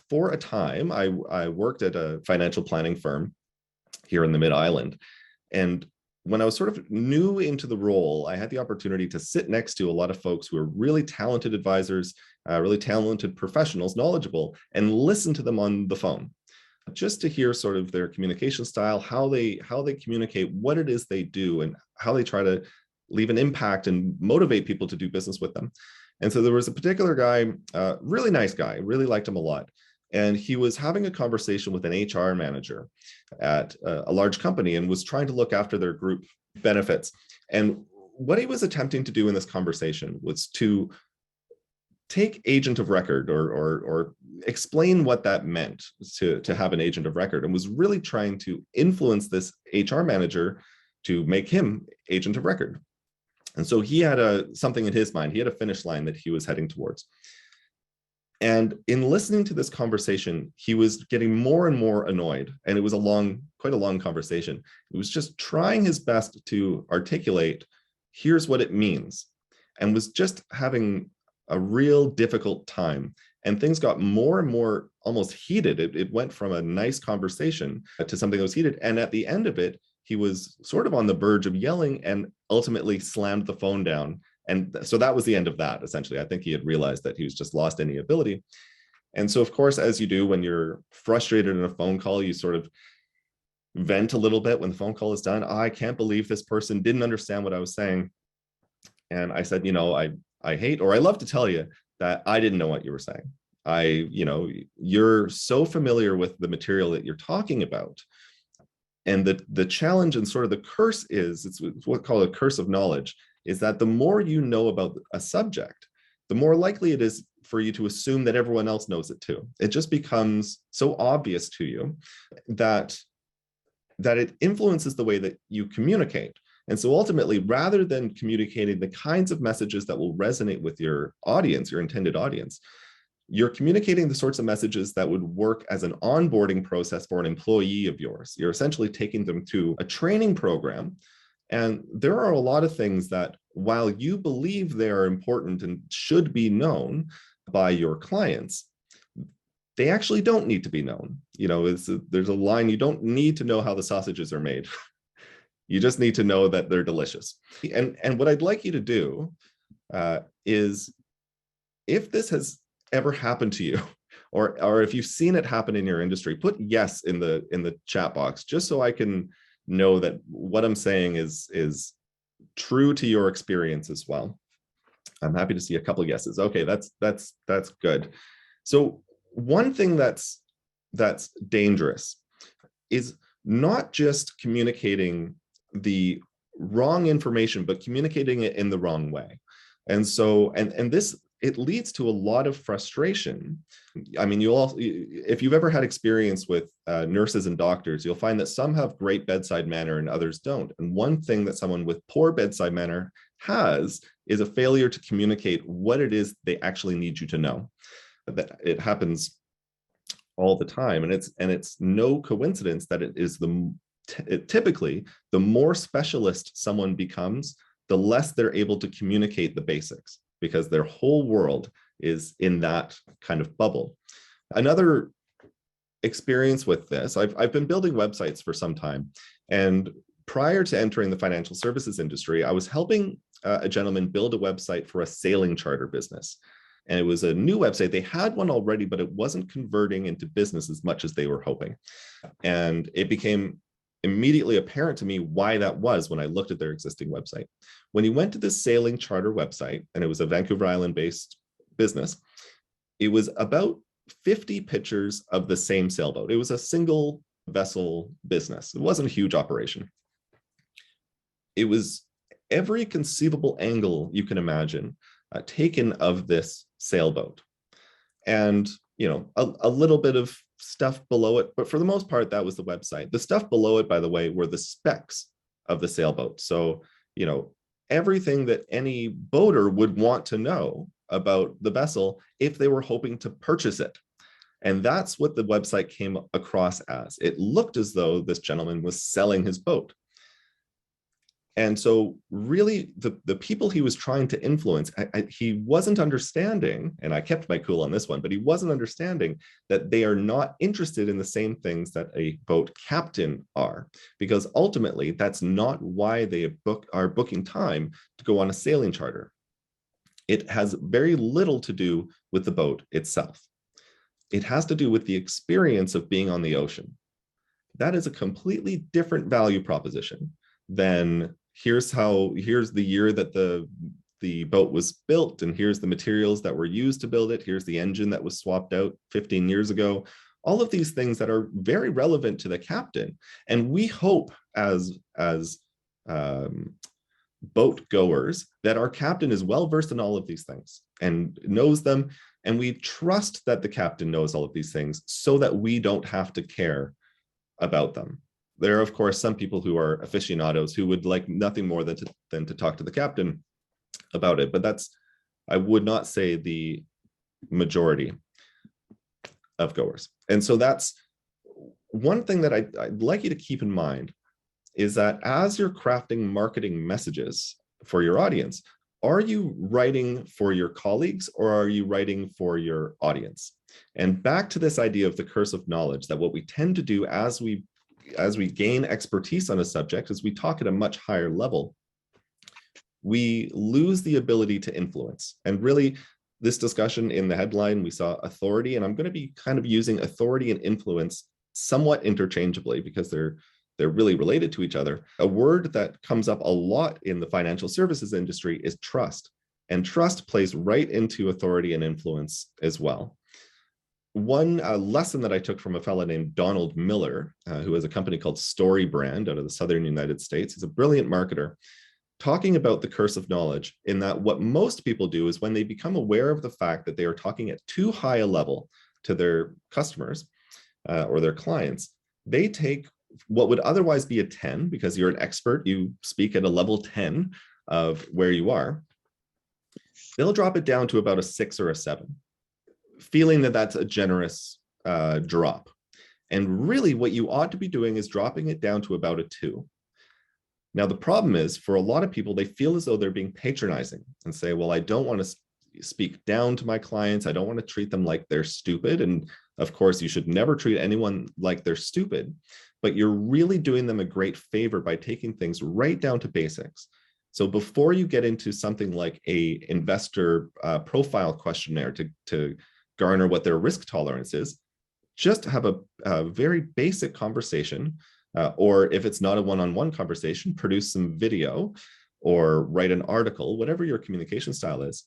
For a time, I worked at a financial planning firm here in the Mid-Island. And when I was sort of new into the role, I had the opportunity to sit next to a lot of folks who are really talented advisors, really talented professionals, knowledgeable, and listen to them on the phone, just to hear sort of their communication style, how they communicate, what it is they do, and how they try to leave an impact and motivate people to do business with them. And so there was a particular guy, really nice guy, really liked him a lot. And he was having a conversation with an HR manager at a large company and was trying to look after their group benefits. And what he was attempting to do in this conversation was to take agent of record or explain what that meant to have an agent of record, and was really trying to influence this HR manager to make him agent of record. And so he had something in his mind. He had a finish line that he was heading towards. And in listening to this conversation, he was getting more and more annoyed. And it was quite a long conversation. He was just trying his best to articulate, here's what it means, and was just having a real difficult time. And things got more and more almost heated. It went from a nice conversation to something that was heated. And at the end of it, he was sort of on the verge of yelling and ultimately slammed the phone down. And so that was the end of that, essentially. I think he had realized that he was just lost any ability. And so, of course, as you do when you're frustrated in a phone call, you sort of vent a little bit when the phone call is done. I can't believe this person didn't understand what I was saying. And I said, I hate, or I love to tell you that I didn't know what you were saying. You're so familiar with the material that you're talking about. And the challenge and sort of the curse it's what's called a curse of knowledge, is that the more you know about a subject, the more likely it is for you to assume that everyone else knows it too. It just becomes so obvious to you that it influences the way that you communicate. And so ultimately, rather than communicating the kinds of messages that will resonate with your audience, your intended audience, you're communicating the sorts of messages that would work as an onboarding process for an employee of yours. You're essentially taking them to a training program. And there are a lot of things that, while you believe they are important and should be known by your clients, they actually don't need to be known. There's a line, you don't need to know how the sausages are made. You just need to know that they're delicious. And what I'd like you to do is, if this has ever happened to you, or if you've seen it happen in your industry, put yes in the chat box, just so I can know that what I'm saying is true to your experience as well. I'm happy to see a couple of yeses. Okay, that's good. So one thing that's dangerous is not just communicating the wrong information, but communicating it in the wrong way. And so, and this, it leads to a lot of frustration. I mean, if you've ever had experience with nurses and doctors, you'll find that some have great bedside manner and others don't. And one thing that someone with poor bedside manner has is a failure to communicate what it is they actually need you to know. That it happens all the time, and it's no coincidence that it is typically the more specialist someone becomes, the less they're able to communicate the basics, because their whole world is in that kind of bubble. Another experience with this, I've been building websites for some time, and prior to entering the financial services industry, I was helping a gentleman build a website for a sailing charter business. And it was a new website. They had one already, but it wasn't converting into business as much as they were hoping. And it became immediately apparent to me why that was when I looked at their existing website. When you went to this sailing charter website, and it was a Vancouver Island-based business, it was about 50 pictures of the same sailboat. It was a single vessel business. It wasn't a huge operation. It was every conceivable angle you can imagine taken of this sailboat. And, a little bit of stuff below it, but for the most part, that was the website. The stuff below it, by the way, were the specs of the sailboat. So, everything that any boater would want to know about the vessel if they were hoping to purchase it. And that's what the website came across as. It looked as though this gentleman was selling his boat. And so really the people he was trying to influence, he wasn't understanding, and I kept my cool on this one, but he wasn't understanding that they are not interested in the same things that a boat captain are, because ultimately that's not why they are booking time to go on a sailing charter. It has very little to do with the boat itself. It has to do with the experience of being on the ocean. That is a completely different value proposition than here's the year that the boat was built, and here's the materials that were used to build it, here's the engine that was swapped out 15 years ago. All of these things that are very relevant to the captain. And we hope as boat goers that our captain is well versed in all of these things and knows them, and we trust that the captain knows all of these things so that we don't have to care about them. There are, of course, some people who are aficionados who would like nothing more than to talk to the captain about it, but that's, I would not say, the majority of goers. And so that's one thing that I'd like you to keep in mind, is that as you're crafting marketing messages for your audience, are you writing for your colleagues or are you writing for your audience? And back to this idea of the curse of knowledge, that what we tend to do as we gain expertise on a subject, as we talk at a much higher level, we lose the ability to influence. And really, this discussion in the headline, we saw authority, and I'm going to be kind of using authority and influence somewhat interchangeably because they're really related to each other. A word that comes up a lot in the financial services industry is trust. And trust plays right into authority and influence as well. One lesson that I took from a fellow named Donald Miller, who has a company called Story Brand out of the Southern United States. He's a brilliant marketer, talking about the curse of knowledge, in that what most people do is when they become aware of the fact that they are talking at too high a level to their customers or their clients, they take what would otherwise be a 10, because you're an expert, you speak at a level 10 of where you are, they'll drop it down to about a 6 or a 7, feeling that that's a generous drop. And really what you ought to be doing is dropping it down to about a 2. Now, the problem is, for a lot of people, they feel as though they're being patronizing and say, well, I don't want to speak down to my clients. I don't want to treat them like they're stupid. And of course, you should never treat anyone like they're stupid, but you're really doing them a great favor by taking things right down to basics. So before you get into something like a investor profile questionnaire to garner what their risk tolerance is, just have a very basic conversation, or if it's not a one-on-one conversation, produce some video or write an article, whatever your communication style is,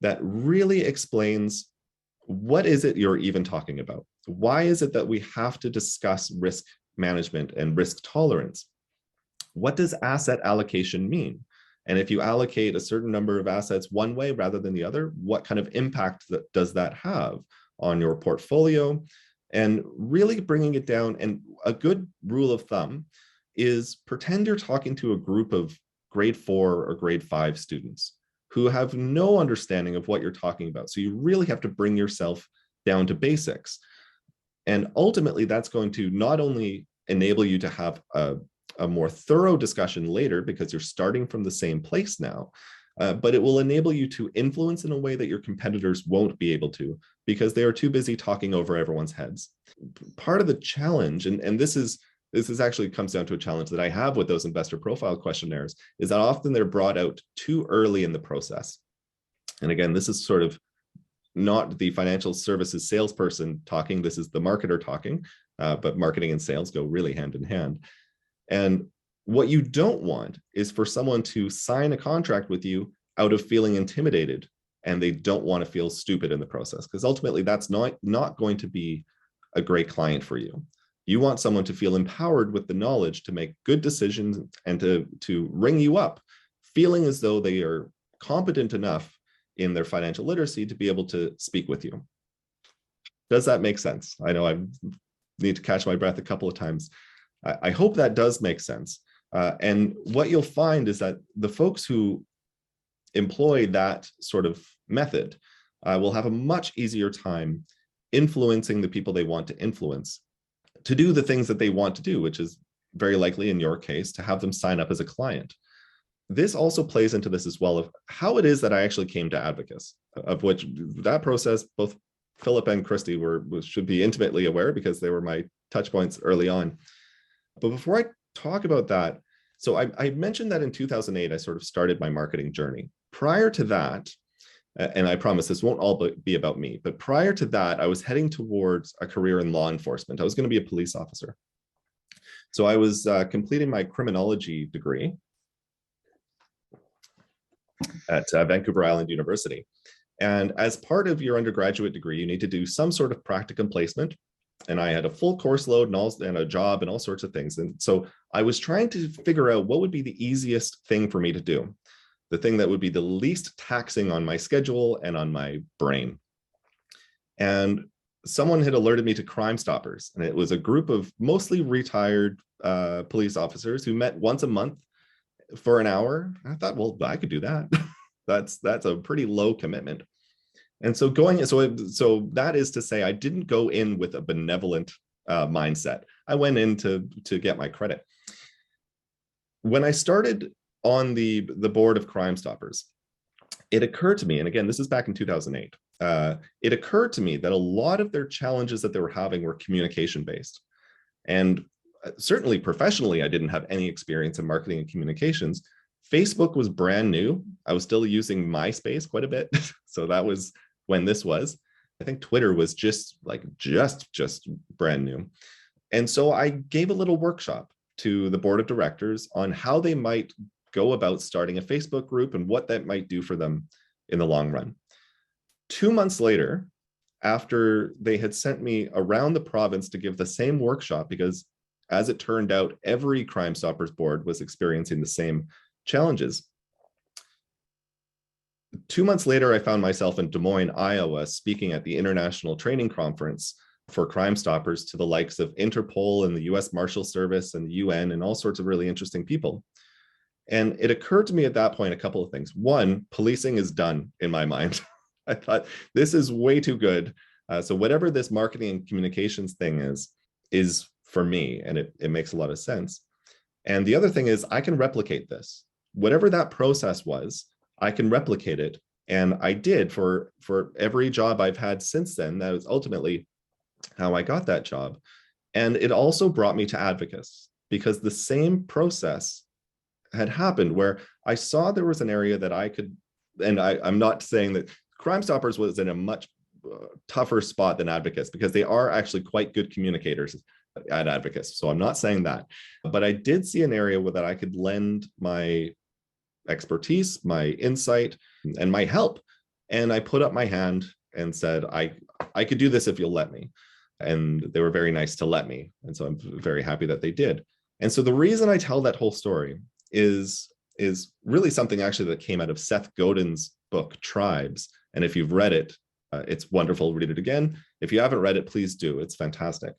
that really explains what is it you're even talking about. Why is it that we have to discuss risk management and risk tolerance? What does asset allocation mean? And if you allocate a certain number of assets one way rather than the other, what kind of impact does that have on your portfolio? And really bringing it down. And a good rule of thumb is pretend you're talking to a group of grade 4 or grade 5 students who have no understanding of what you're talking about. So you really have to bring yourself down to basics. And ultimately, that's going to not only enable you to have a more thorough discussion later, because you're starting from the same place now, but it will enable you to influence in a way that your competitors won't be able to, because they are too busy talking over everyone's heads. Part of the challenge, and this is actually comes down to a challenge that I have with those investor profile questionnaires, is that often they're brought out too early in the process. And again, this is sort of not the financial services salesperson talking, this is the marketer talking, but marketing and sales go really hand in hand. And what you don't want is for someone to sign a contract with you out of feeling intimidated, and they don't want to feel stupid in the process, because ultimately that's not going to be a great client for you. You want someone to feel empowered with the knowledge to make good decisions and to ring you up, feeling as though they are competent enough in their financial literacy to be able to speak with you. Does that make sense? I know I need to catch my breath a couple of times. I hope that does make sense. And what you'll find is that the folks who employ that sort of method will have a much easier time influencing the people they want to influence to do the things that they want to do, which is very likely in your case to have them sign up as a client. this also plays into this as well, of how it is that I actually came to Advocacy, of which that process, both Philip and Christy should be intimately aware because they were my touch points early on. But before I talk about that, so I mentioned that in 2008, I sort of started my marketing journey. Prior to that, and I promise this won't all be about me, but prior to that, I was heading towards a career in law enforcement. I was going to be a police officer. So I was completing my criminology degree at Vancouver Island University. And as part of your undergraduate degree, you need to do some sort of practicum placement. And I had a full course load and a job and all sorts of things. And so I was trying to figure out what would be the easiest thing for me to do, the thing that would be the least taxing on my schedule and on my brain. And someone had alerted me to Crime Stoppers. And it was a group of mostly retired police officers who met once a month for an hour. I thought, well, I could do that. That's a pretty low commitment. And so so that is to say, I didn't go in with a benevolent mindset. I went in to get my credit. When I started on the board of Crime Stoppers, it occurred to me, and again, this is back in 2008, it occurred to me that a lot of their challenges that they were having were communication based. And certainly professionally, I didn't have any experience in marketing and communications. Facebook was brand new. I was still using MySpace quite a bit. So that was when this was. I think Twitter was just brand new. And so I gave a little workshop to the board of directors on how they might go about starting a Facebook group and what that might do for them in the long run. 2 months later, after they had sent me around the province to give the same workshop, because as it turned out, every Crime Stoppers board was experiencing the same challenges. 2 months later, I found myself in Des Moines, Iowa, speaking at the International Training Conference for Crime Stoppers to the likes of Interpol and the US Marshal Service and the UN and all sorts of really interesting people. And it occurred to me at that point a couple of things. One, policing is done in my mind. I thought, this is way too good. So whatever this marketing and communications thing is for me, and it makes a lot of sense. And the other thing is, I can replicate this. Whatever that process was, I can replicate it. And I did for every job I've had since then. That was ultimately how I got that job. And it also brought me to Advocacy, because the same process had happened where I saw there was an area that I could, and I'm not saying that Crime Stoppers was in a much tougher spot than Advocacy, because they are actually quite good communicators at Advocacy. So I'm not saying that, but I did see an area where that I could lend my expertise, my insight, and my help. And I put up my hand and said, I could do this if you'll let me. And they were very nice to let me. And so I'm very happy that they did. And so the reason I tell that whole story is really something actually that came out of Seth Godin's book, Tribes. And if you've read it, it's wonderful. Read it again. If you haven't read it, please do. It's fantastic.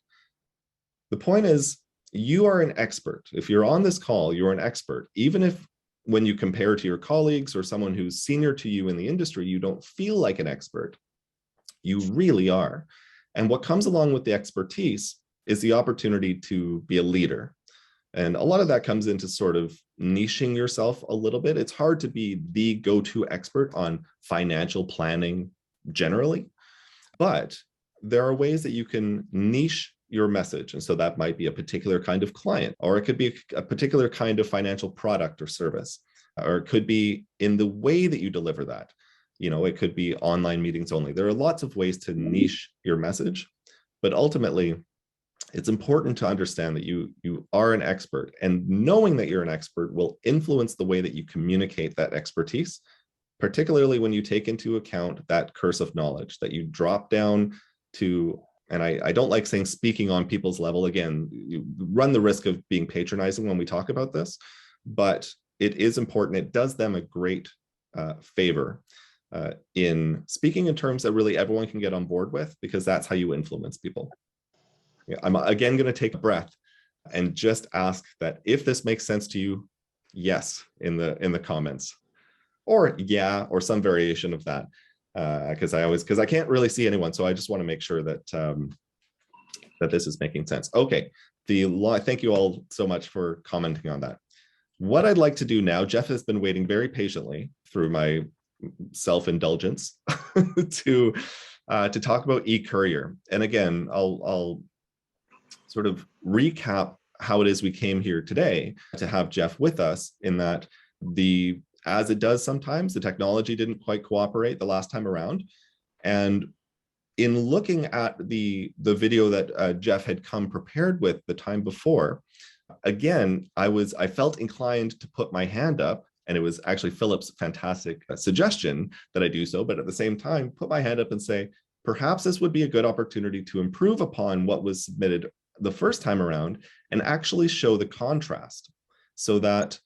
The point is, you are an expert. If you're on this call, you're an expert. Even if when you compare to your colleagues or someone who's senior to you in the industry, you don't feel like an expert, you really are. And what comes along with the expertise is the opportunity to be a leader. And a lot of that comes into sort of niching yourself a little bit. It's hard to be the go-to expert on financial planning generally, but there are ways that you can niche your message. And so that might be a particular kind of client, or it could be a particular kind of financial product or service, or it could be in the way that you deliver that. You know, it could be online meetings only. There are lots of ways to niche your message, but ultimately, it's important to understand that you are an expert, and knowing that you're an expert will influence the way that you communicate that expertise, particularly when you take into account that curse of knowledge that you drop down to. And I don't like saying speaking on people's level. Again, you run the risk of being patronizing when we talk about this, but it is important. It does them a great favor in speaking in terms that really everyone can get on board with, because that's how you influence people. Yeah, I'm again going to take a breath and just ask that if this makes sense to you, yes, in the comments, or yeah, or some variation of that. Because I can't really see anyone, so I just want to make sure that that this is making sense. Okay, thank you all so much for commenting on that. What I'd like to do now, Jeff has been waiting very patiently through my self-indulgence to talk about eCourier. And again, I'll sort of recap how it is we came here today to have Jeff with us, in that as it does sometimes, the technology didn't quite cooperate the last time around. And in looking at the video that Jeff had come prepared with the time before, again, I felt inclined to put my hand up, and it was actually Philip's fantastic suggestion that I do so, but at the same time, put my hand up and say, perhaps this would be a good opportunity to improve upon what was submitted the first time around and actually show the contrast, so that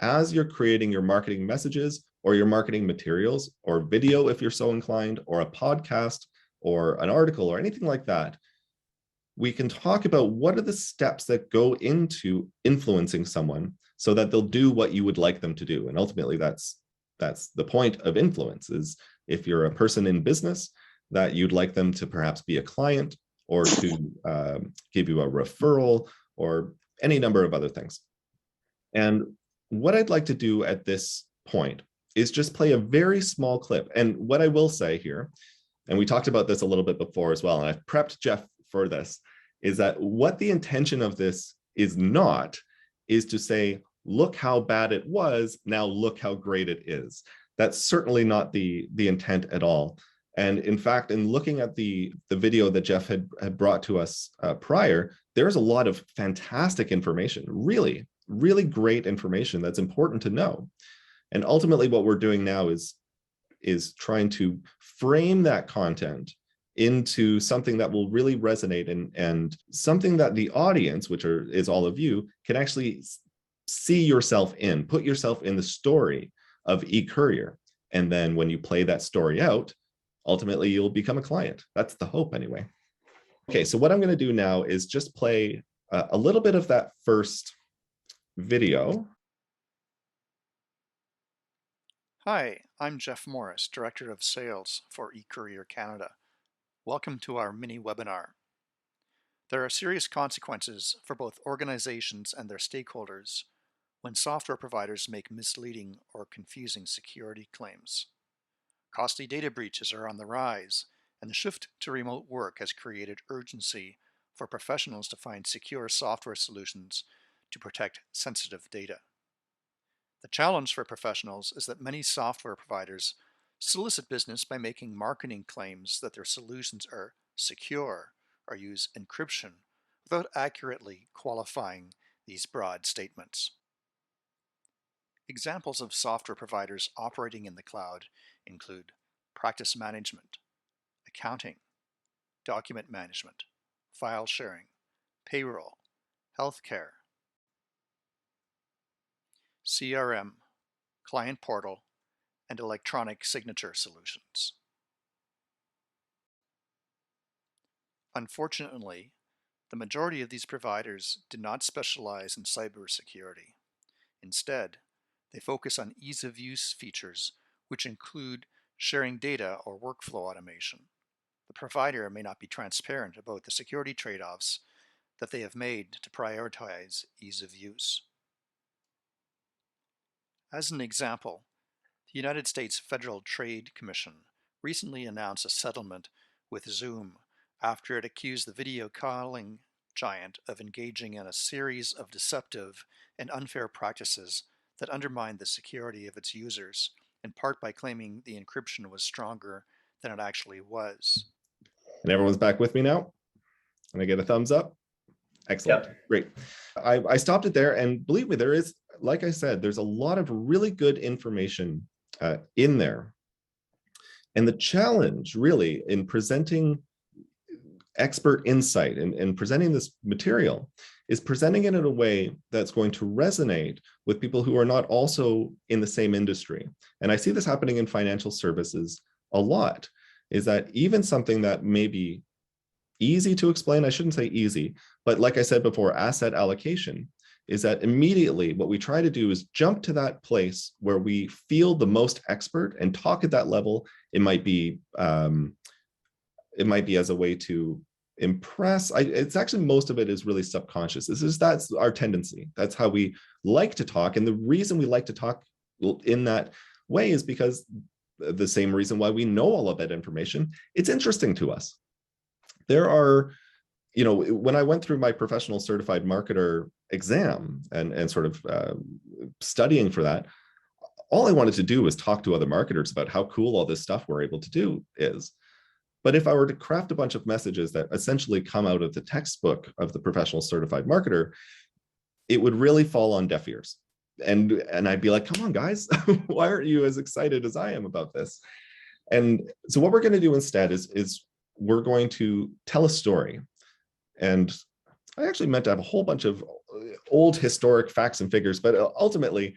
as you're creating your marketing messages or your marketing materials or video, if you're so inclined, or a podcast or an article or anything like that, we can talk about what are the steps that go into influencing someone so that they'll do what you would like them to do. And ultimately, that's the point of influence, is if you're a person in business, that you'd like them to perhaps be a client, or to give you a referral, or any number of other things. And what I'd like to do at this point is just play a very small clip. And what I will say here, and we talked about this a little bit before as well, and I've prepped Jeff for this, is that what the intention of this is not, is to say, look how bad it was, now look how great it is. That's certainly not the intent at all. And in fact, in looking at the video that Jeff had brought to us prior, there's a lot of fantastic information, really, really great information that's important to know. And ultimately, what we're doing now is trying to frame that content into something that will really resonate, and something that the audience, which is all of you, can actually see yourself in, put yourself in the story of eCourier. And then when you play that story out, ultimately you'll become a client. That's the hope anyway. Okay, so what I'm going to do now is just play a little bit of that first video. Hi, I'm Jeff Morris, Director of Sales for eCourier Canada. Welcome to our mini webinar. There are serious consequences for both organizations and their stakeholders when software providers make misleading or confusing security claims. Costly data breaches are on the rise, and the shift to remote work has created urgency for professionals to find secure software solutions to protect sensitive data. The challenge for professionals is that many software providers solicit business by making marketing claims that their solutions are secure or use encryption without accurately qualifying these broad statements. Examples of software providers operating in the cloud include practice management, accounting, document management, file sharing, payroll, healthcare, CRM, client portal, and electronic signature solutions. Unfortunately, the majority of these providers do not specialize in cybersecurity. Instead, they focus on ease of use features, which include sharing data or workflow automation. The provider may not be transparent about the security trade-offs that they have made to prioritize ease of use. As an example, the United States Federal Trade Commission recently announced a settlement with Zoom after it accused the video calling giant of engaging in a series of deceptive and unfair practices that undermined the security of its users, in part by claiming the encryption was stronger than it actually was. And everyone's back with me now? Can I get a thumbs up? Excellent. Yep. Great. I stopped it there, and believe me, there is, like I said, there's a lot of really good information in there. And the challenge really in presenting expert insight and presenting this material is presenting it in a way that's going to resonate with people who are not also in the same industry. And I see this happening in financial services a lot, is that even something that may be easy to explain, I shouldn't say easy, but like I said before, asset allocation, is that immediately what we try to do is jump to that place where we feel the most expert and talk at that level. It might be as a way to impress. It's actually, most of it is really subconscious. That's our tendency. That's how we like to talk. And the reason we like to talk in that way is because the same reason why we know all of that information, it's interesting to us. There are, when I went through my professional certified marketer exam and sort of studying for that, all I wanted to do was talk to other marketers about how cool all this stuff we're able to do is. But if I were to craft a bunch of messages that essentially come out of the textbook of the professional certified marketer, it would really fall on deaf ears. And I'd be like, come on, guys, why aren't you as excited as I am about this? And so what we're going to do instead is we're going to tell a story. And I actually meant to have a whole bunch of old historic facts and figures, but ultimately,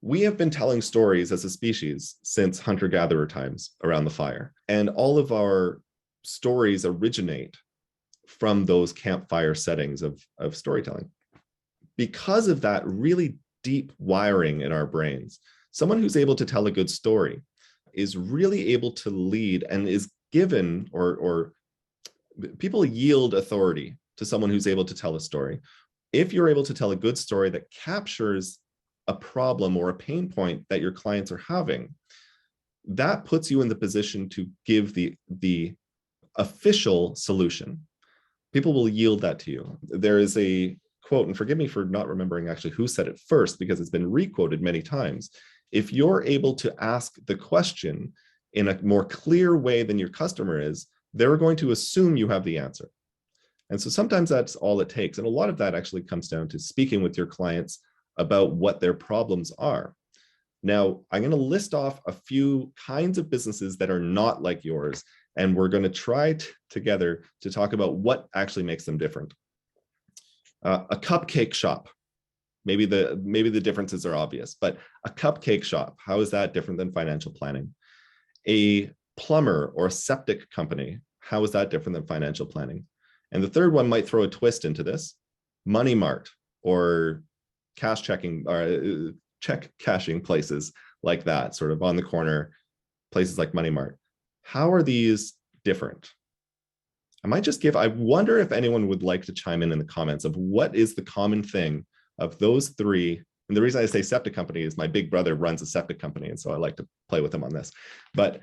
we have been telling stories as a species since hunter-gatherer times around the fire. And all of our stories originate from those campfire settings of storytelling. Because of that really deep wiring in our brains, someone who's able to tell a good story is really able to lead and is given, or people yield authority to someone who's able to tell a story. If you're able to tell a good story that captures a problem or a pain point that your clients are having, that puts you in the position to give the official solution. People will yield that to you. There is a quote, and forgive me for not remembering actually who said it first, because it's been requoted many times. If you're able to ask the question in a more clear way than your customer is, they're going to assume you have the answer. And so sometimes that's all it takes. And a lot of that actually comes down to speaking with your clients about what their problems are. Now, I'm going to list off a few kinds of businesses that are not like yours, and we're going to try together to talk about what actually makes them different. A cupcake shop. Maybe the differences are obvious, but a cupcake shop, how is that different than financial planning? A plumber or a septic company, how is that different than financial planning? And the third one might throw a twist into this: Money Mart or cash checking or check cashing places like that, sort of on the corner, places like Money Mart. How are these different? I wonder if anyone would like to chime in the comments of what is the common thing of those three. And the reason I say septic company is my big brother runs a septic company, and so I like to play with him on this. But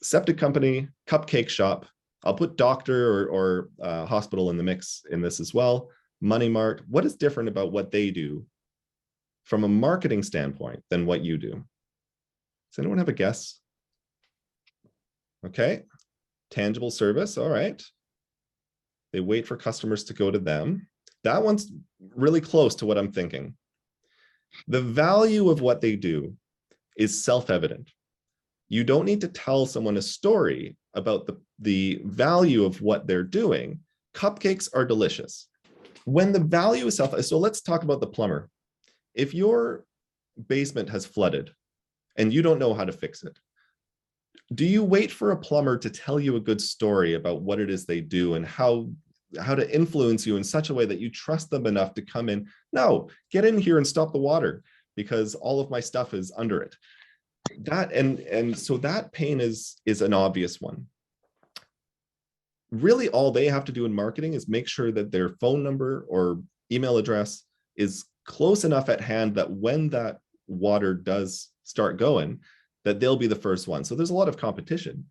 septic company, cupcake shop, I'll put doctor or hospital in the mix in this as well. Money Mart, what is different about what they do from a marketing standpoint than what you do? Does anyone have a guess? Okay, tangible service, all right. They wait for customers to go to them. That one's really close to what I'm thinking. The value of what they do is self-evident. You don't need to tell someone a story about the value of what they're doing. Cupcakes are delicious. When the value is so let's talk about the plumber. If your basement has flooded and you don't know how to fix it, do you wait for a plumber to tell you a good story about what it is they do and how to influence you in such a way that you trust them enough to come in? No, get in here and stop the water because all of my stuff is under it. That and so that pain is an obvious one. Really, all they have to do in marketing is make sure that their phone number or email address is close enough at hand that when that water does start going, that they'll be the first one. So there's a lot of competition,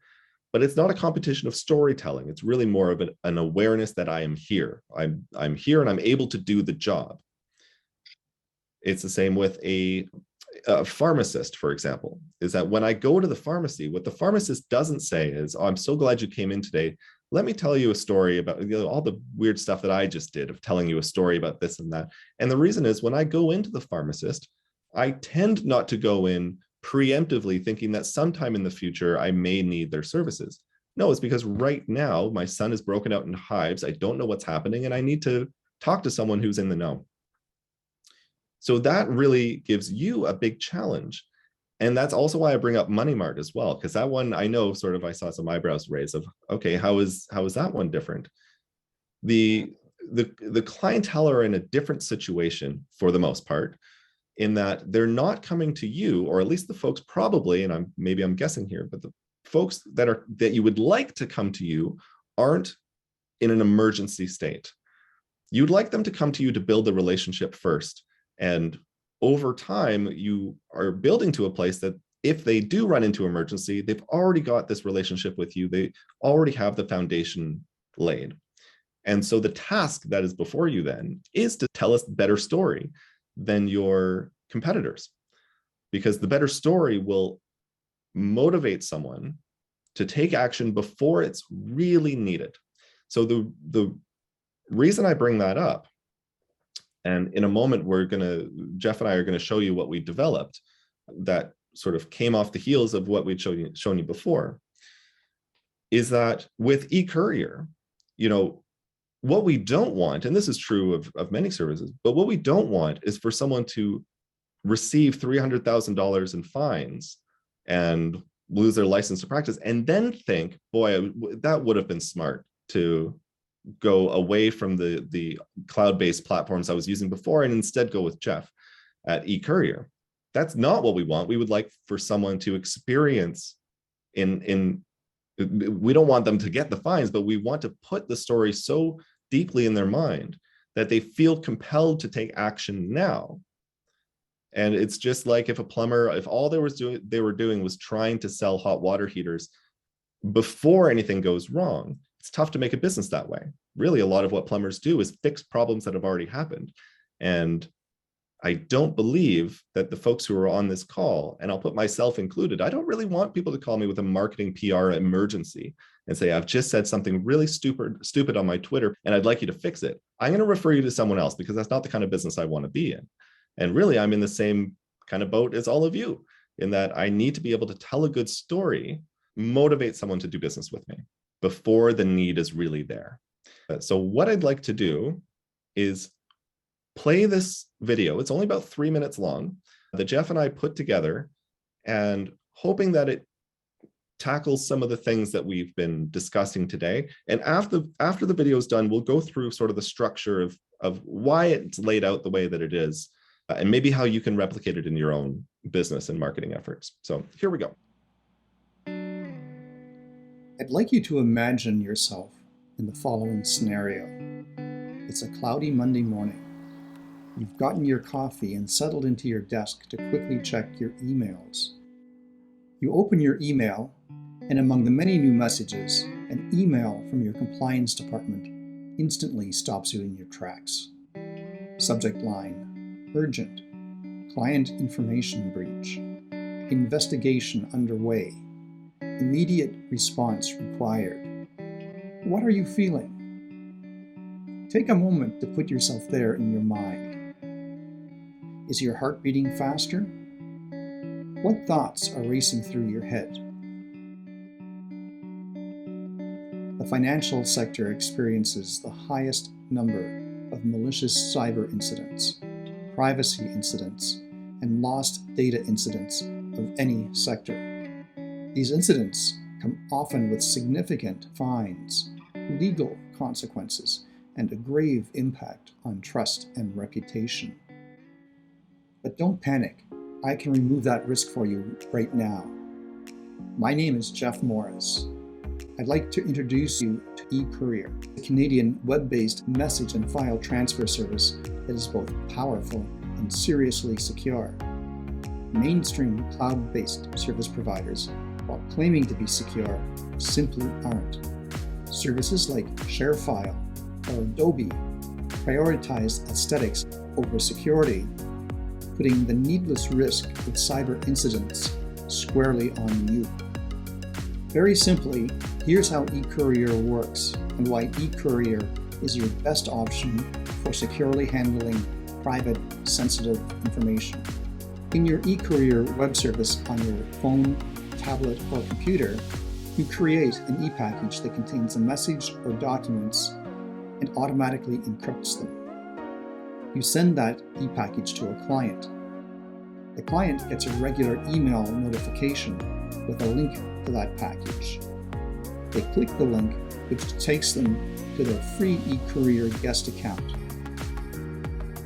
but it's not a competition of storytelling. It's really more of an awareness that I am here. I'm here and I'm able to do the job. It's the same with a pharmacist, for example, is that when I go to the pharmacy, what the pharmacist doesn't say is, oh, I'm so glad you came in today. Let me tell you a story about all the weird stuff that I just did of telling you a story about this and that. And the reason is when I go into the pharmacist, I tend not to go in preemptively thinking that sometime in the future, I may need their services. No, it's because right now my son is broken out in hives. I don't know what's happening and I need to talk to someone who's in the know. So that really gives you a big challenge. And that's also why I bring up Money Mart as well, because that one I know sort of I saw some eyebrows raised of, okay, how is that one different? The clientele are in a different situation for the most part, in that they're not coming to you, or at least the folks probably, and maybe I'm guessing here, but the folks that you would like to come to you aren't in an emergency state. You'd like them to come to you to build the relationship first. And over time, you are building to a place that if they do run into emergency, they've already got this relationship with you. They already have the foundation laid. And so the task that is before you then is to tell us a better story than your competitors, because the better story will motivate someone to take action before it's really needed. So the reason I bring that up, and in a moment, Jeff and I are going to show you what we developed that sort of came off the heels of what we'd shown you before, is that with eCourier, what we don't want, and this is true of many services, but what we don't want is for someone to receive $300,000 in fines and lose their license to practice and then think, boy, that would have been smart to go away from the cloud-based platforms I was using before and instead go with Jeff at eCourier. That's not what we want. We would like for someone to experience we don't want them to get the fines, but we want to put the story so deeply in their mind that they feel compelled to take action now. And it's just like if all they were doing was trying to sell hot water heaters before anything goes wrong, it's tough to make a business that way. Really, a lot of what plumbers do is fix problems that have already happened. And I don't believe that the folks who are on this call, and I'll put myself included, I don't really want people to call me with a marketing PR emergency and say, I've just said something really stupid on my Twitter, and I'd like you to fix it. I'm going to refer you to someone else because that's not the kind of business I want to be in. And really, I'm in the same kind of boat as all of you, in that I need to be able to tell a good story, motivate someone to do business with me before the need is really there. So what I'd like to do is play this video. It's only about 3 minutes long that Jeff and I put together, and hoping that it tackles some of the things that we've been discussing today. And after the video is done, we'll go through sort of the structure of why it's laid out the way that it is, and maybe how you can replicate it in your own business and marketing efforts. So here we go. I'd like you to imagine yourself in the following scenario. It's a cloudy Monday morning. You've gotten your coffee and settled into your desk to quickly check your emails. You open your email, and among the many new messages, an email from your compliance department instantly stops you in your tracks. Subject line: urgent, client information breach, investigation underway, immediate response required. What are you feeling? Take a moment to put yourself there in your mind. Is your heart beating faster? What thoughts are racing through your head? The financial sector experiences the highest number of malicious cyber incidents, privacy incidents, and lost data incidents of any sector. These incidents come often with significant fines, legal consequences, and a grave impact on trust and reputation. But don't panic. I can remove that risk for you right now. My name is Jeff Morris. I'd like to introduce you to eCourier, a Canadian web-based message and file transfer service that is both powerful and seriously secure. Mainstream cloud-based service providers, while claiming to be secure, simply aren't. Services like ShareFile or Adobe prioritize aesthetics over security, putting the needless risk of cyber incidents squarely on you. Very simply, here's how eCourier works and why eCourier is your best option for securely handling private, sensitive information. In your eCourier web service on your phone, tablet, or computer, you create an e-package that contains a message or documents and automatically encrypts them. You send that e-package to a client. The client gets a regular email notification with a link to that package. They click the link, which takes them to their free eCourier guest account.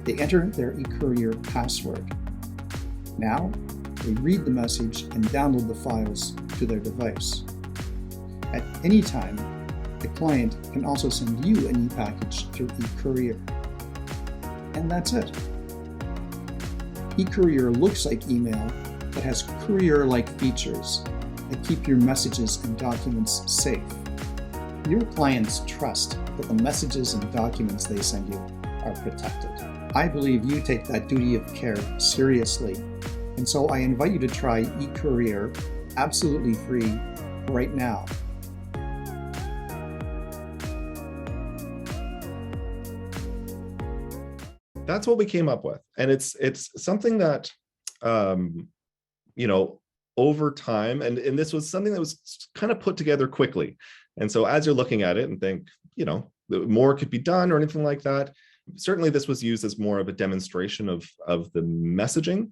They enter their eCourier password. Now, they read the message and download the files to their device. At any time, The client can also send you an e-package through eCourier. And that's it. eCourier looks like email, but has courier-like features that keep your messages and documents safe. Your clients trust that the messages and documents they send you are protected. I believe you take that duty of care seriously, and so I invite you to try eCourier absolutely free right now. That's what we came up with. And it's something that, over time, and this was something that was kind of put together quickly. And so as you're looking at it and think, more could be done or anything like that, certainly this was used as more of a demonstration of the messaging.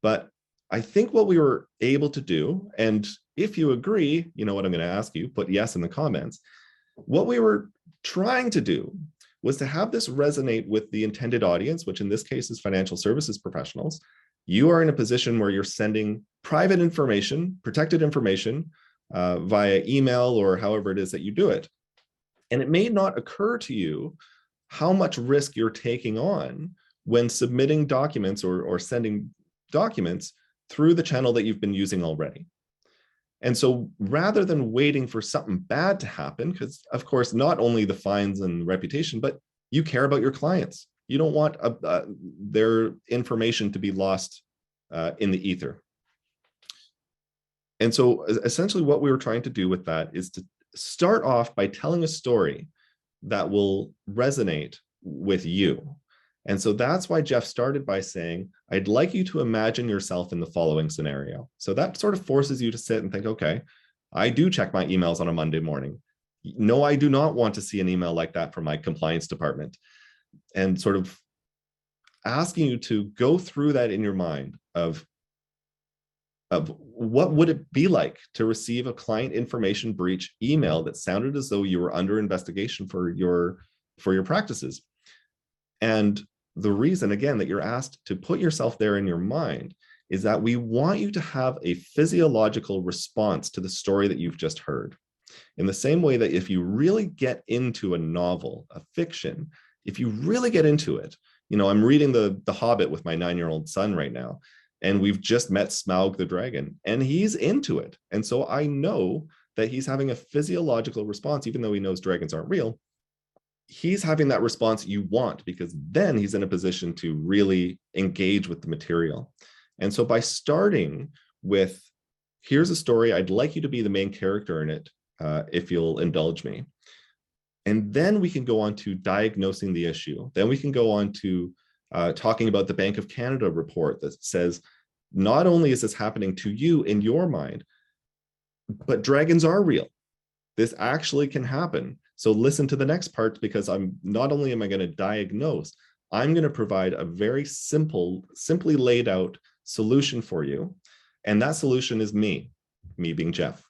But I think what we were able to do, and if you agree, you know what I'm going to ask you, put yes in the comments. What we were trying to do was to have this resonate with the intended audience, which in this case is financial services professionals. You are in a position where you're sending private information, protected information via email or however it is that you do it. And it may not occur to you how much risk you're taking on when submitting documents or sending documents through the channel that you've been using already. And so rather than waiting for something bad to happen, because of course, not only the fines and reputation, but you care about your clients. You don't want their information to be lost in the ether. And so essentially what we were trying to do with that is to start off by telling a story that will resonate with you. And so that's why Jeff started by saying, I'd like you to imagine yourself in the following scenario. So that sort of forces you to sit and think, okay, I do check my emails on a Monday morning. No, I do not want to see an email like that from my compliance department. And sort of asking you to go through that in your mind of what would it be like to receive a client information breach email that sounded as though you were under investigation for your practices. And the reason, again, that you're asked to put yourself there in your mind is that we want you to have a physiological response to the story that you've just heard. In the same way that if you really get into a novel, a fiction, if you really get into it, I'm reading The Hobbit with my 9-year-old son right now, and we've just met Smaug the dragon, and he's into it. And so I know that he's having a physiological response, even though he knows dragons aren't real. He's having that response you want, because then he's in a position to really engage with the material. And so by starting with, here's a story, I'd like you to be the main character in it, if you'll indulge me. And then we can go on to diagnosing the issue. Then we can go on to talking about the Bank of Canada report that says, not only is this happening to you in your mind, but dragons are real. This actually can happen. So listen to the next part, because not only am I going to diagnose, I'm going to provide a very simply laid out solution for you. And that solution is me being Jeff.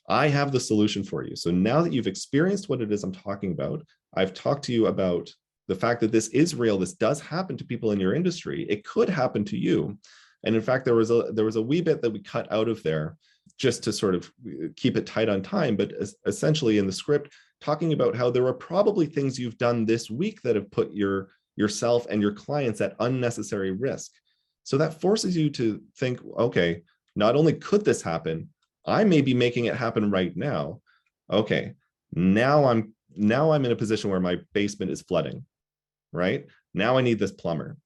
I have the solution for you. So now that you've experienced what it is I'm talking about, I've talked to you about the fact that this is real. This does happen to people in your industry. It could happen to you. And in fact, there was a wee bit that we cut out of there just to sort of keep it tight on time, but essentially in the script, talking about how there are probably things you've done this week that have put yourself and your clients at unnecessary risk. So that forces you to think, okay, not only could this happen, I may be making it happen right now. Okay, now I'm in a position where my basement is flooding, right? Now I need this plumber.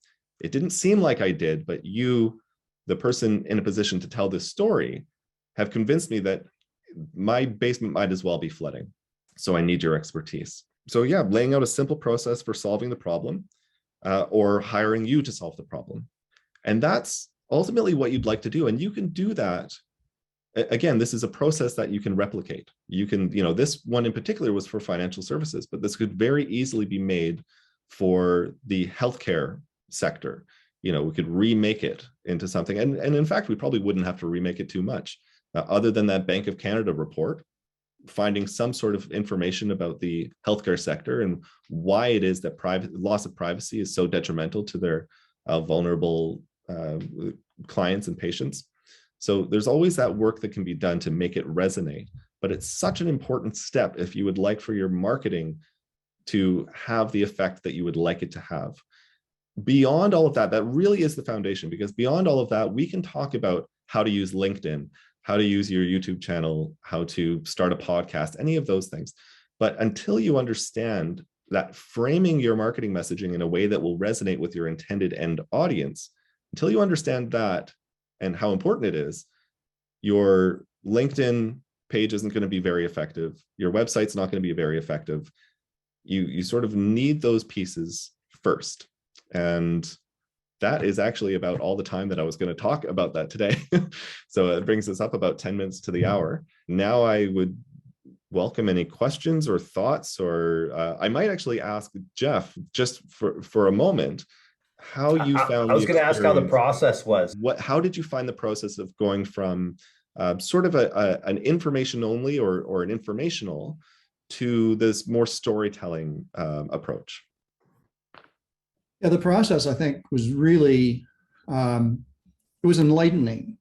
It didn't seem like I did, but you, the person in a position to tell this story, have convinced me that my basement might as well be flooding. So I need your expertise. So yeah, laying out a simple process for solving the problem, or hiring you to solve the problem. And that's ultimately what you'd like to do. And you can do that. Again, this is a process that you can replicate. You can, this one in particular was for financial services, but this could very easily be made for the healthcare sector. We could remake it into something. And in fact, we probably wouldn't have to remake it too much. Other than that Bank of Canada report, finding some sort of information about the healthcare sector and why it is that loss of privacy is so detrimental to their vulnerable clients and patients. So there's always that work that can be done to make it resonate. but it's such an important step if you would like for your marketing to have the effect that you would like it to have. Beyond all of that, that really is the foundation, because beyond all of that, we can talk about how to use LinkedIn, how to use your YouTube channel, how to start a podcast, any of those things. But until you understand that framing your marketing messaging in a way that will resonate with your intended end audience, until you understand that and how important it is, your LinkedIn page isn't going to be very effective. Your website's not going to be very effective. You sort of need those pieces first. And that is actually about all the time that I was going to talk about that today. So it brings us up about 10 minutes to the hour. Now I would welcome any questions or thoughts, or I might actually ask Jeff, just for a moment, how you found. I was going to ask how the process was. How did you find the process of going from sort of an information only or an informational to this more storytelling approach? Yeah, the process, I think, was really, it was enlightening.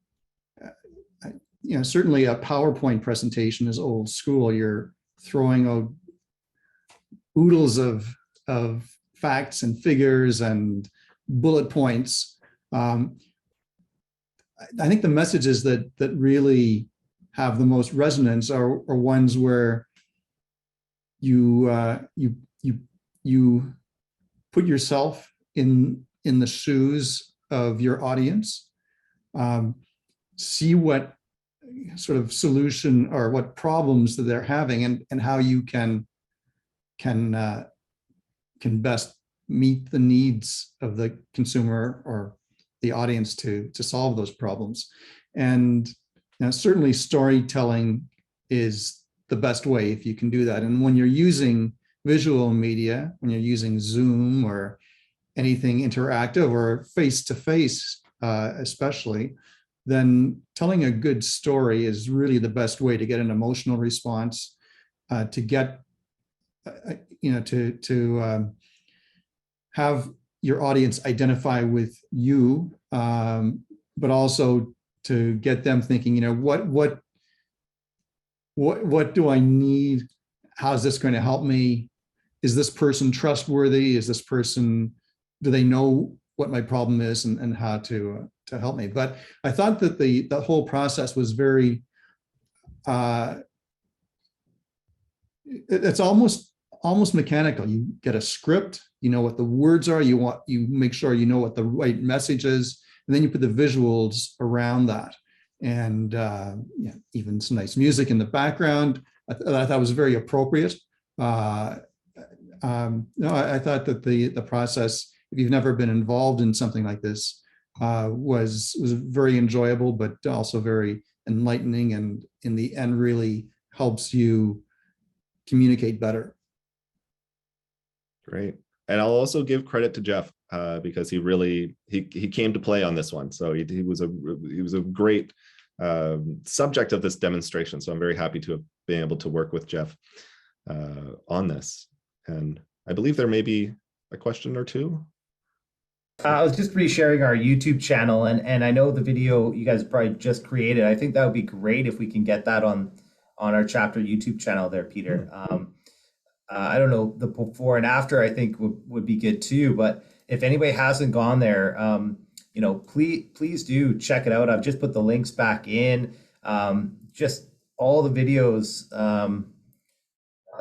Certainly a PowerPoint presentation is old school. You're throwing out oodles of facts and figures and bullet points. I think the messages that really have the most resonance are ones where you put yourself in the shoes of your audience, see what sort of solution or what problems that they're having, and how you can best meet the needs of the consumer or the audience to solve those problems. And certainly storytelling is the best way if you can do that. And when you're using visual media, when you're using Zoom or anything interactive or face-to-face especially, then telling a good story is really the best way to get an emotional response, to get, to have your audience identify with you, but also to get them thinking, what do I need? How's this going to help me? Is this person trustworthy? Is this person, do they know what my problem is and how to help me? But I thought that the whole process was very, it's almost mechanical. You get a script, you know what the words are, you make sure you know what the right message is, and then you put the visuals around that. And even some nice music in the background. I thought was very appropriate. I thought that the process, if you've never been involved in something like this, was very enjoyable, but also very enlightening, and in the end really helps you communicate better. Great. And I'll also give credit to Jeff because he came to play on this one. So he was a great subject of this demonstration. So I'm very happy to have been able to work with Jeff on this. And I believe there may be a question or two. I was just resharing our YouTube channel, and I know the video you guys probably just created. I think that would be great if we can get that on our chapter YouTube channel there, Peter. I don't know, the before and after I think would be good too. But if anybody hasn't gone there, please do check it out. I've just put the links back in. Just all the videos.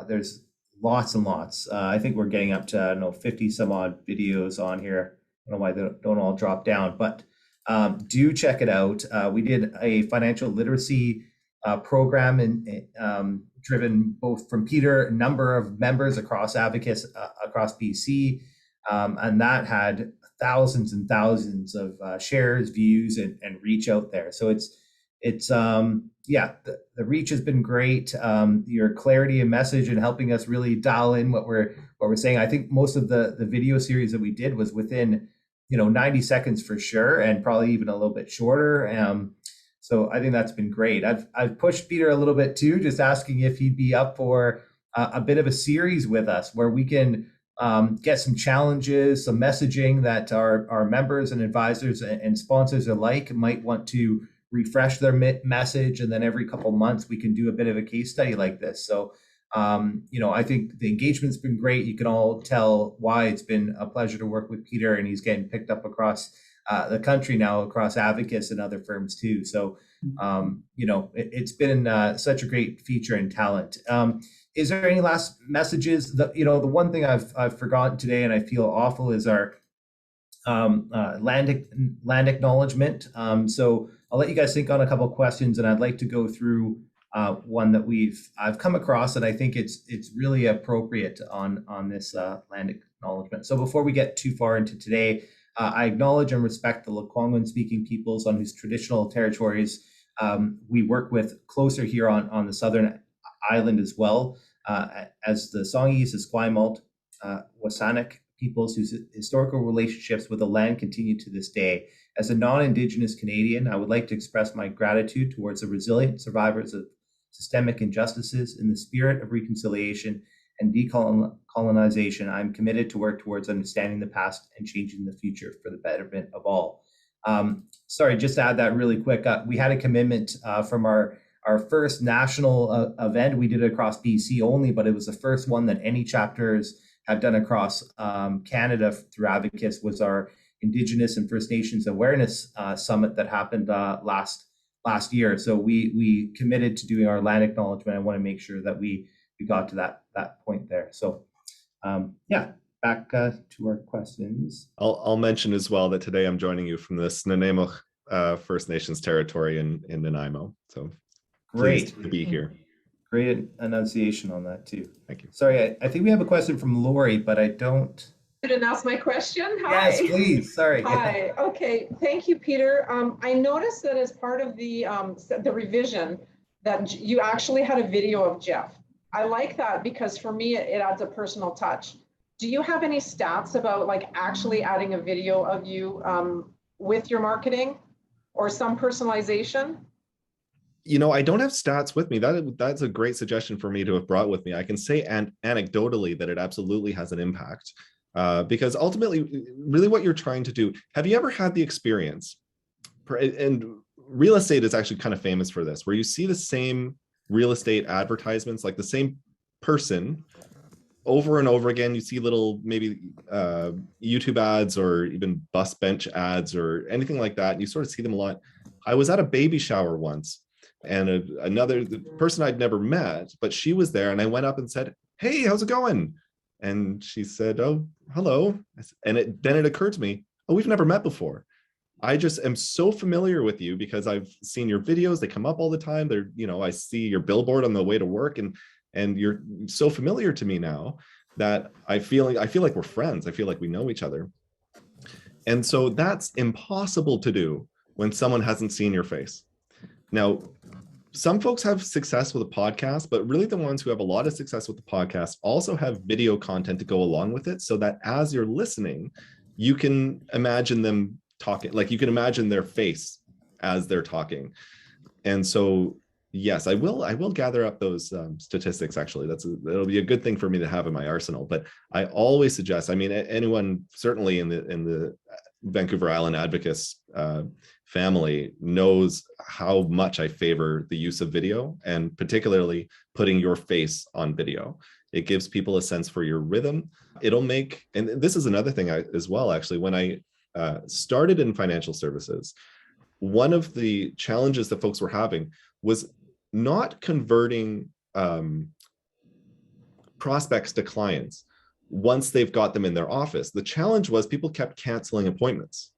There's lots and lots. I think we're getting up to 50 some odd videos on here. I don't know why they don't all drop down, but do check it out. We did a financial literacy program and driven both from Peter, a number of members across advocates across BC, and that had thousands and thousands of shares, views, and reach out there. So the reach has been great. Your clarity and message and helping us really dial in what we're saying. I think most of the video series that we did was within 90 seconds for sure, and probably even a little bit shorter. So I think that's been great. I've pushed Peter a little bit too, just asking if he'd be up for a bit of a series with us where we can get some challenges, some messaging that our members and advisors and sponsors alike might want to refresh their message, and then every couple months we can do a bit of a case study like this. So I think the engagement's been great. You can all tell why it's been a pleasure to work with Peter, and he's getting picked up across the country now, across Advocates and other firms too. So it's been such a great feature and talent. Is there any last messages? The one thing I've forgotten today, and I feel awful, is our land acknowledgement. So I'll let you guys think on a couple of questions, and I'd like to go through one that I've come across, and I think it's really appropriate on this land acknowledgement. So before we get too far into today, I acknowledge and respect the Lekwungen speaking peoples on whose traditional territories we work with closer here on the southern island as well, as the Songhees, Esquimalt, Wasanik peoples whose historical relationships with the land continue to this day. As a non-Indigenous Canadian, I would like to express my gratitude towards the resilient survivors of systemic injustices. In the spirit of reconciliation and decolonization, I'm committed to work towards understanding the past and changing the future for the betterment of all. Sorry, just to add that really quick, we had a commitment from our first national event. We did it across BC only, but it was the first one that any chapters have done across Canada through Advocates. Was our Indigenous and First Nations Awareness Summit that happened last year. So we committed to doing our land acknowledgement. I want to make sure that we got to that point there. So back to our questions. I'll mention as well that today I'm joining you from the Snuneymuxw First Nations territory in Nanaimo. So great to be here. Great enunciation on that too. Thank you. Sorry, I think we have a question from Lori, but I don't. Didn't ask my question. Hi. Yes, please. Sorry. Hi. Okay. Thank you, Peter. I noticed that as part of the revision that you actually had a video of Jeff. I like that because for me it adds a personal touch. Do you have any stats about like actually adding a video of you with your marketing or some personalization? I don't have stats with me. That's a great suggestion for me to have brought with me. I can say anecdotally that it absolutely has an impact because ultimately, really what you're trying to do, have you ever had the experience, and real estate is actually kind of famous for this, where you see the same real estate advertisements, like the same person over and over again. You see little maybe YouTube ads or even bus bench ads or anything like that. And you sort of see them a lot. I was at a baby shower once, and the person I'd never met, but she was there, and I went up and said, "Hey, how's it going?" And she said, "Oh, hello." And then it occurred to me, "Oh, we've never met before. I just am so familiar with you because I've seen your videos. They come up all the time. I see your billboard on the way to work, and you're so familiar to me now that I feel like we're friends. I feel like we know each other." And so that's impossible to do when someone hasn't seen your face. Now, some folks have success with a podcast, but really the ones who have a lot of success with the podcast also have video content to go along with it, so that as you're listening, you can imagine them talking, like you can imagine their face as they're talking. And so, yes, I will gather up those statistics. Actually, it'll be a good thing for me to have in my arsenal. But I always suggest, anyone certainly in the Vancouver Island Advocates family knows how much I favor the use of video, and particularly putting your face on video. It gives people a sense for your rhythm. It'll make, and this is another thing as well, actually, when I started in financial services, one of the challenges that folks were having was not converting prospects to clients once they've got them in their office. The challenge was people kept canceling appointments.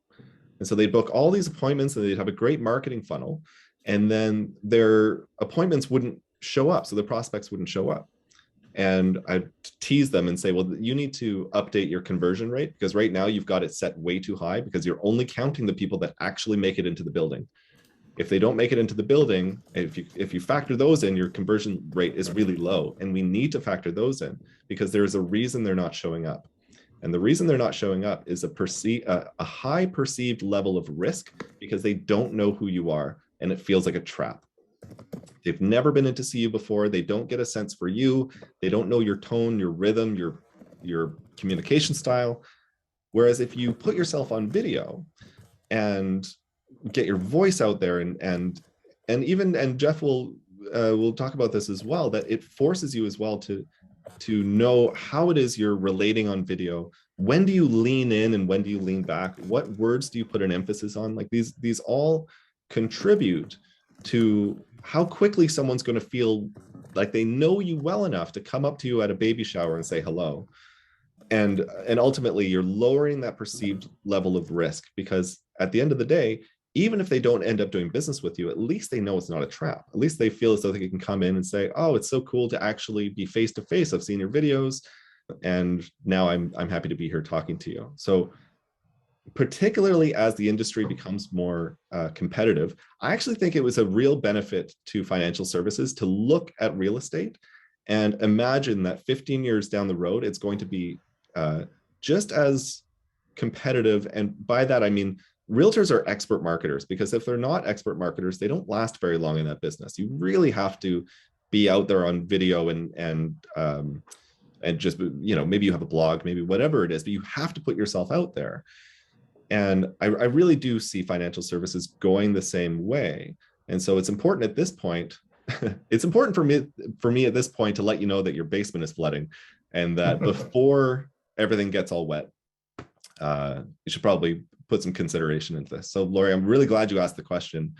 And so they'd book all these appointments and they'd have a great marketing funnel, and then their appointments wouldn't show up. So the prospects wouldn't show up. And I'd tease them and say, well, you need to update your conversion rate, because right now you've got it set way too high because you're only counting the people that actually make it into the building. If they don't make it into the building, if you factor those in, your conversion rate is really low. And we need to factor those in because there is a reason they're not showing up. And the reason they're not showing up is a high perceived level of risk because they don't know who you are and it feels like a trap. They've never been in to see you before. They don't get a sense for you. They don't know your tone, your rhythm, your communication style. Whereas if you put yourself on video and get your voice out there, and Jeff will talk about this as well, that it forces you as well to know how it is you're relating on video. When do you lean in and when do you lean back? What words do you put an emphasis on? Like these all contribute to how quickly someone's going to feel like they know you well enough to come up to you at a baby shower and say hello. And ultimately you're lowering that perceived level of risk, because at the end of the day, even if they don't end up doing business with you, at least they know it's not a trap. At least they feel as though they can come in and say, oh, it's so cool to actually be face to face. I've seen your videos and now I'm happy to be here talking to you. So particularly as the industry becomes more competitive, I actually think it was a real benefit to financial services to look at real estate and imagine that 15 years down the road, it's going to be just as competitive. And by that, I mean, realtors are expert marketers, because if they're not expert marketers, they don't last very long in that business. You really have to be out there on video and just, you know, maybe you have a blog, maybe whatever it is, but you have to put yourself out there. And I really do see financial services going the same way. And so it's important at this point, it's important for me at this point to let you know that your basement is flooding, and that before everything gets all wet, you should probably put some consideration into this. So Lori, I'm really glad you asked the question.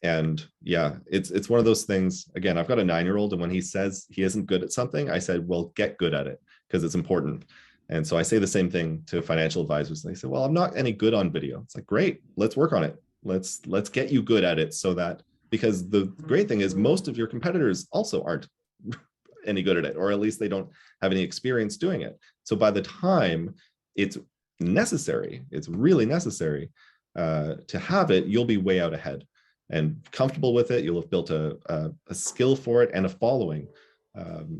And yeah, it's one of those things. Again, I've got a 9-year-old, and when he says he isn't good at something, I said, well, get good at it, because it's important. And so I say the same thing to financial advisors. And they say, well, I'm not any good on video. It's like, great, let's work on it. Let's get you good at it, so that, because the great thing is most of your competitors also aren't any good at it, or at least they don't have any experience doing it. So by the time it's necessary, it's really necessary to have it, you'll be way out ahead and comfortable with it. You'll have built a skill for it and a following.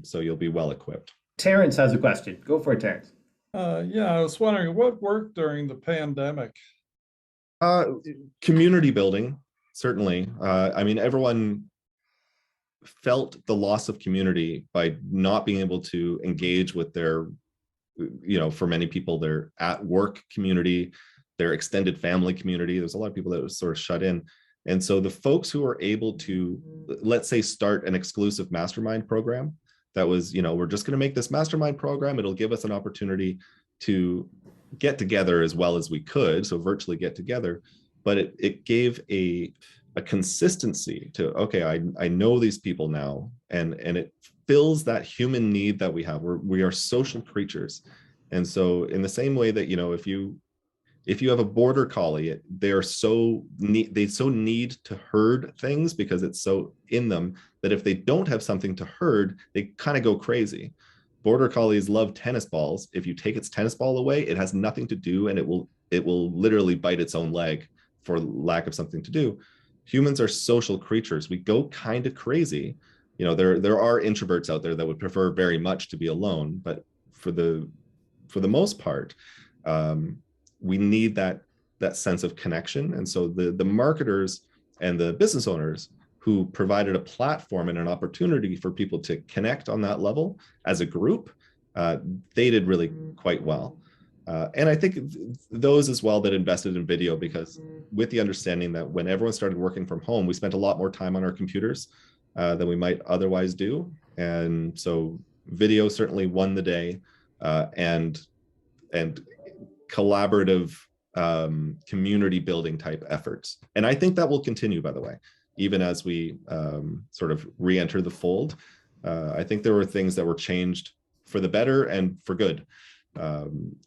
So you'll be well equipped. Terrence has a question. Go for it, Terrence. Yeah, I was wondering what worked during the pandemic. Community building, certainly. I mean, everyone felt the loss of community by not being able to engage with their, you know, for many people, their at work community, their extended family community. There's a lot of people that was sort of shut in. And so the folks who are able to, let's say, start an exclusive mastermind program that was, you know, we're just going to make this mastermind program. It'll give us an opportunity to get together as well as we could. So virtually get together, but it gave a consistency to, okay, I know these people now, and it fills that human need that we have. We are social creatures. And so in the same way that, you know, if you have a border collie, they so need to herd things, because it's so in them that if they don't have something to herd, they kind of go crazy. Border collies love tennis balls. If you take its tennis ball away, it has nothing to do, and it will literally bite its own leg for lack of something to do. Humans are social creatures. We go kind of crazy. You know, there are introverts out there that would prefer very much to be alone, but for the most part, we need that sense of connection. And so the marketers and the business owners who provided a platform and an opportunity for people to connect on that level as a group, they did really quite well. And I think those as well that invested in video, because with the understanding that when everyone started working from home, we spent a lot more time on our computers than we might otherwise do. And so video certainly won the day, and collaborative community building type efforts. And I think that will continue, by the way, even as we sort of re-enter the fold. I think there were things that were changed for the better and for good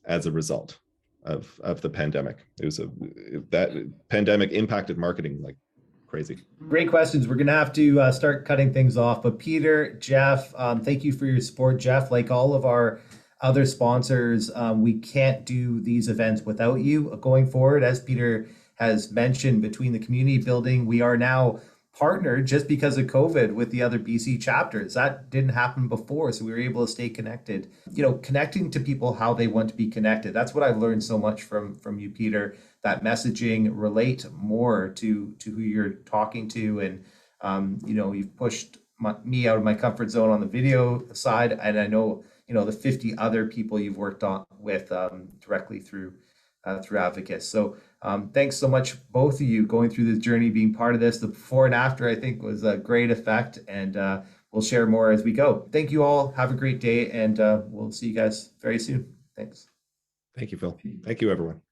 as a result of the pandemic. That pandemic impacted marketing like crazy. Great questions. We're going to have to start cutting things off. But Peter, Jeff, thank you for your support. Jeff, like all of our other sponsors, we can't do these events without you going forward. As Peter has mentioned, between the community building, we are now partnered just because of COVID with the other BC chapters. That didn't happen before, so we were able to stay connected. You know, connecting to people how they want to be connected. That's what I've learned so much from you, Peter. That messaging, relate more to who you're talking to, and you know, you've pushed me out of my comfort zone on the video side, and I know, you know, the 50 other people you've worked on with directly through through advocates. So thanks so much, both of you, going through this journey, being part of this. The before and after, I think, was a great effect, and we'll share more as we go. Thank you all. Have a great day, and we'll see you guys very soon. Thanks. Thank you, Phil. Thank you, everyone.